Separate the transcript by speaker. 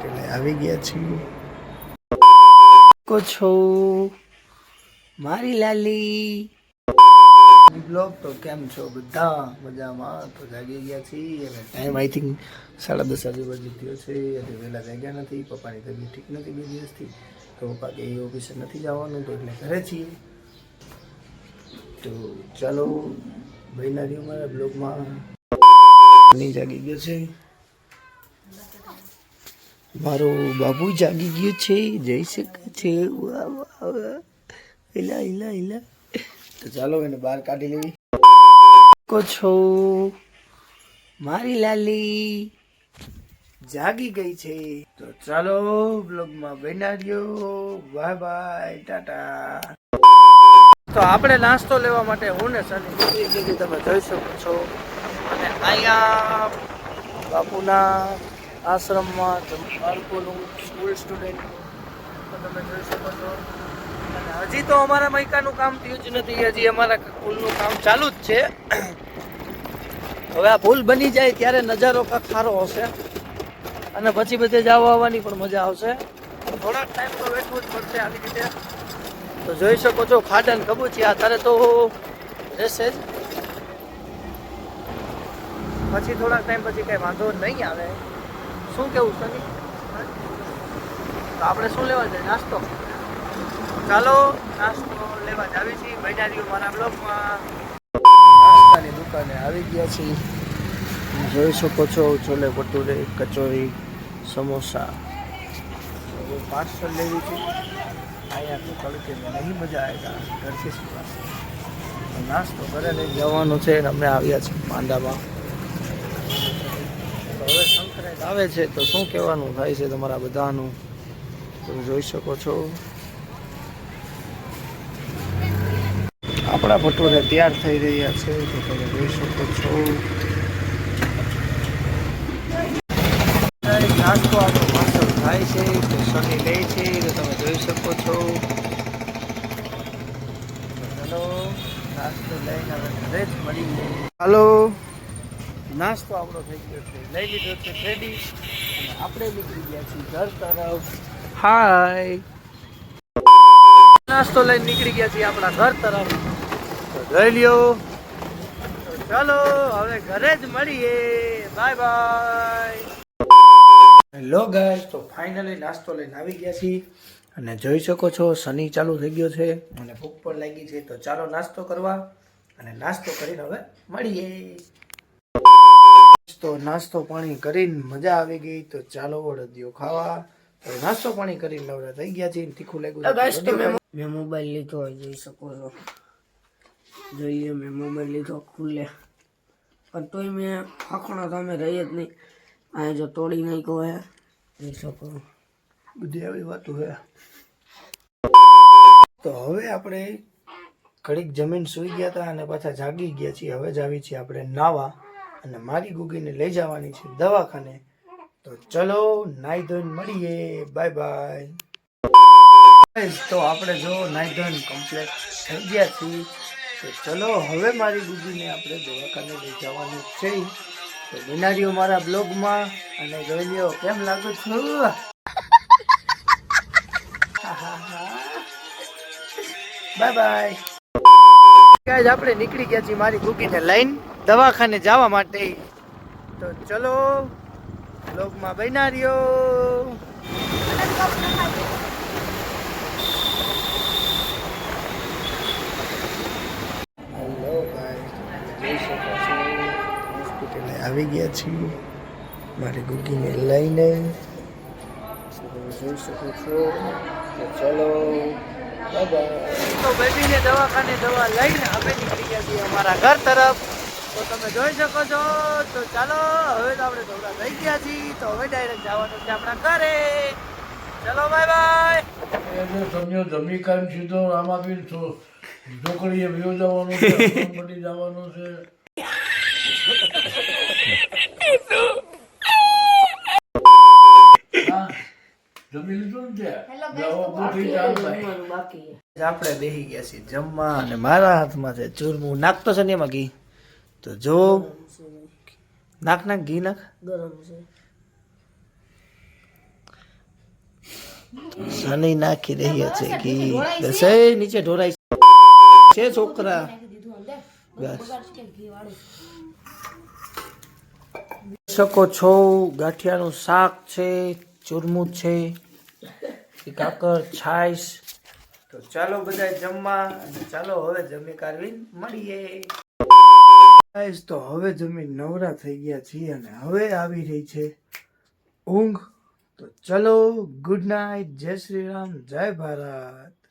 Speaker 1: હોસ્પિટલે આવી ગયા છીએ. કો છો મારી લાલી બ્લોગ. તો કેમ છો બધા? મજામાં? તો જાગી ગયા છીએ અને ટાઈમ આઈ થિંક 10:30 આજુબાજુ થયો છે. એટલે વહેલા જાગ્યા નથી. પપ્પાની તબિયત ઠીક નથી 2 દિવસથી, તો પપ્પા કે એ ઓફિસે નથી જવાનું, તો એટલે ઘરે છીએ. તો ચાલો ભાઈના રહ્યું મારા બ્લોગમાં. નહીં જાગી ગયો છે મારો બાબુ, જાગી ગયો છે, જઈ શકે છે. હિલા હિલા હિલા. તો ચાલો એને બહાર કાઢી લેવી. કો છો મારી લાલી જાગી ગઈ છે. તો ચાલો બ્લોગમાં બનાવ્યો. Bye bye, Tata. તો આપણે નાસ્તો લેવા માટે હું ને સની નીકળી ગઈ, તમે જોઈ શકો છો. અને અહીંયા બાપુના આશ્રમમાં બાળકોનું સ્કૂલ સ્ટુડન્ટ તમે જોઈ શકો છો. અને હજી તો અમારા મૈકાનું કામ થયું જ નથી, હજી અમારા પુલનું કામ ચાલુ જ છે. હવે આ પુલ બની જાય ત્યારે નજારો કાંક સારો હશે, અને પછી બધે જવા આવવાની પણ મજા આવશે. થોડાક ટાઈમ તો બેઠવું જ પડશે આવી રીતે. તો જોઈ શકો છો ખાડા ને કબૂચિયા અત્યારે તો રહેશે જ, પછી થોડાક ટાઈમ પછી કઈ વાંધો નહીં આવે. શું કેવું સની? તો આપણે શું લેવા જાય? નાસ્તો. ચાલો નાસ્તો લેવા જ આવી છીએ. બન્યા રહ્યું મારા બ્લોગમાં. નાસ્તાની દુકાને આવી ગયા છીએ. જોઈ શકો છો છોલે ભટુરે, કચોરી, સમોસા પાર્સલ લેવી છે. અહીંયા તો તડકે નહીં મજા આવેગા, ઘરથી શું નાસ્તો ઘરે લઈ જવાનું છે. અમે આવ્યા છીએ પાંડામાં. તો હવે સંક્રાંત આવે છે, તો શું કહેવાનું થાય છે તમારા બધાનું તમે જોઈ શકો છો. આપણા ભટુરે તૈયાર થઈ રહ્યા છે, તો તમે જોઈ શકો છો. નાસ્તો આપણો પાર્સલ થાય છે, તો સની લે છે, તો તમે જોઈ શકો છો. ચલો નાસ્તો લઈને હવે ઘરે જ મળીએ. હાલો, નાસ્તો આપણો થઈ ગયો છે, લઈ લીધો છે રેડી, અને આપણે નીકળી ગયા છીએ ઘર તરફ. હાય, નાસ્તો લઈને નીકળી ગયા છીએ આપણા ઘર તરફ. તો જોઈ લ્યો. તો ચાલો હવે ઘરે જ મળીએ. Bye bye. હેલો ગાઈસ, તો ફાઇનલી નાસ્તો લઈને આવી ગયા છીએ, અને જોઈ શકો છો સની ચાલુ થઈ ગયો છે, અને ભૂખ પણ લાગી છે. તો ચાલો નાસ્તો કરવા, અને નાસ્તો કરીને હવે મળીએ. તો નાસ્તો પાણી કરીને મજા આવી ગઈ, તો ચાલો અડદિયો ખાવા. તો નાસ્તો પાણી કરીને નવરા થઈ ગયા છે. તીખું લાગ્યું.
Speaker 2: મેં મોબાઈલ લીધો હોય, જોઈ શકો છો. જોઈએ મેં મોબાઈલ લીધો ખુલ્લે, પણ તોય મેં ફાંખણો તો અમે રહી જ નહીં. આ જો તોડી નાખ્યો હે, જોઈ શકો.
Speaker 1: બધી આવી વાતો હે. તો હવે આપણે ઘડીક જમીન સૂઈ ગયા હતા, અને પાછા જાગી ગયા છીએ. હવે જ આવી છીએ આપણે નાવા, અને મારી ગુગીને લઈ જવાની છે દવાખાને. તો ચલો નાઈ ધોઈને મળીએ. Bye bye. તો આપણે જો નાઈ ધોઈને કમ્પ્લીટ થઈ ગયા છીએ, તો ચલો હવે મારી ગુગીને આપણે દવાખાને લઈ જવાનું છે. તો બિનારીઓ મારા બ્લોગમાં, અને જોઈ લ્યો કેમ લાગુ છું. Bye bye. ગાઈસ, આપણે નીકળી ગયા છીએ મારી ગુગીને લઈને દવાખાને જવા માટે. તો ચલો બ્લોગમાં બિનારીઓ. હેલો ગાઈસ, જોઈ શકો છો હોસ્પિટલે આવી ગયા છીએ મારી ગુગીને લઈને. જોઈ શકો છો. તો ચલો બાય બાય. તો બેબીને દવાખાને દવા લઈને અમે નીકળી ગયા છીએ અમારા ઘર તરફ. તો તમે જોઈ શકો છો. તો ચાલો હવે તો આપણે દોડા થઈ ગયા છીએ, તો હવે ડાયરેક્ટ જવાનું છે આપણા ઘરે. ચલો બાય બાય.
Speaker 3: તમે જમી કામ સીધો આમાં બી ઢોકળીએ વ્યવ જવાનું છે, પડી જવાનું છે. જમી લીધું ને
Speaker 2: બાકી
Speaker 1: આપણે બેસી ગયા છીએ જમવા, અને મારા હાથમાં છે ચૂરમું. નાખતો છે ને એમાં ઘી. તો જો નાખ નાખ ઘી નાખ.
Speaker 2: ગરમ છે.
Speaker 1: સની નાખી રહ્યો છે ઘી દસે નીચે ઢોરાય છે છોકરા બસ શકો છો ગાંઠિયાનું શાક છે ચૂરમું છે કાકર છાશ તો ચાલો બધા જમવા અને ચાલો હવે જમી કાઢવી મળીએ ગાઈસ તો હવે જમી નવરા થઈ ગયા છીએ અને હવે આવી રહી છે ઊંઘ તો ચલો ગુડ નાઇટ જય શ્રી રામ જય ભારત